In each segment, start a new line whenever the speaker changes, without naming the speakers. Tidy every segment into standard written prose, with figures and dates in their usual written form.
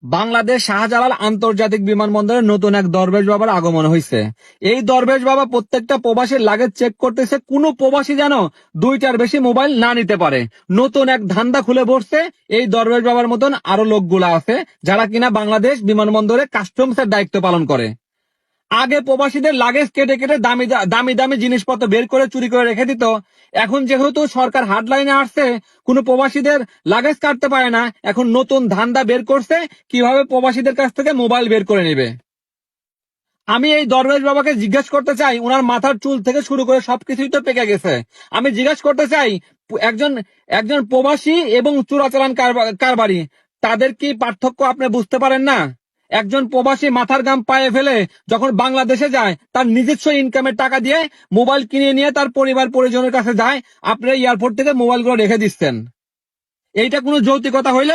বাংলাদেশ শাহজালাল আন্তর্জাতিক বিমানবন্দরে নতুন এক দরবেশ বাবার আগমন হয়েছে। এই দরবেশ বাবা প্রত্যেকটা প্রবাসীর লাগেজ চেক করতেছে, কোনো প্রবাসী যেন দুইটার বেশি মোবাইল না নিতে পারে। নতুন এক ধান্দা খুলে বসছে। এই দরবেশ বাবার মতন আরো লোকগুলা আছে যারা কিনা বাংলাদেশ বিমানবন্দরে কাস্টমসের দায়িত্ব পালন করে। আগে প্রবাসীদের লাগেজ কেটে কেটে দামি দামি দামি জিনিসপত্র বের করে চুরি করে রেখে দিত। এখন যেহেতু সরকার হার্ডলাইনে আসছে, কোনো প্রবাসীদের লাগেজ কাটতে পারে না। এখন নতুন ধান্দা বের করছে কিভাবে প্রবাসীদের কাছ থেকে মোবাইল বের করে নেবে। আমি এই দরবেশ বাবাকে জিজ্ঞেস করতে চাই, ওনার মাথার চুল থেকে শুরু করে সবকিছুই তো পেকে গেছে। আমি জিজ্ঞেস করতে চাই, একজন একজন প্রবাসী এবং চোরাচালান কারবারি, তাদের কি পার্থক্য আপনি বুঝতে পারেন না? একজন প্রবাসী মাথার ঘাম পায়ে ফেলে যখন বাংলাদেশে যায়, তার নিজস্ব ইনকামের টাকা দিয়ে মোবাইল কিনে নিয়ে তার পরিবার পরিজনের কাছে যায়, আপনি এয়ারপোর্ট থেকে মোবাইলগুলো রেখে দিচ্ছেন। এইটা কোনো যৌক্তিকতা হইল?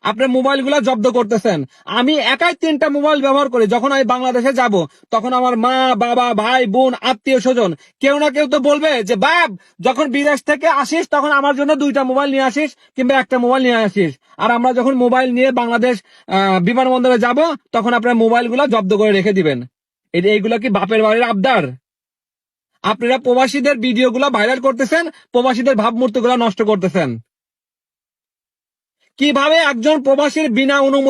আপনার মোবাইল গুলা জব্দ করতেছেন। আমি একাই 3টা মোবাইল ব্যবহার করি। যখন আমি বাংলাদেশে যাব, তখন আমার মা বাবা ভাই বোন আত্মীয় স্বজন কেউ না কেউ তো বলবে যে বাপ, যখন বিদেশ থেকে আসিস তখন আমার জন্য 2টা মোবাইল নিয়ে আসিস কিংবা একটা মোবাইল নিয়ে আসিস। আর আমরা যখন মোবাইল নিয়ে বাংলাদেশ বিমানবন্দরে যাব, তখন আপনার মোবাইল গুলা জব্দ করে রেখে দিবেন। এইগুলা কি বাপের বাড়ির আবদার? আপনারা প্রবাসীদের ভিডিও গুলা ভাইরাল করতেছেন, প্রবাসীদের ভাবমূর্তি গুলা নষ্ট করতেছেন। কিভাবে একজন প্রবাসীর বিনা অনুমতি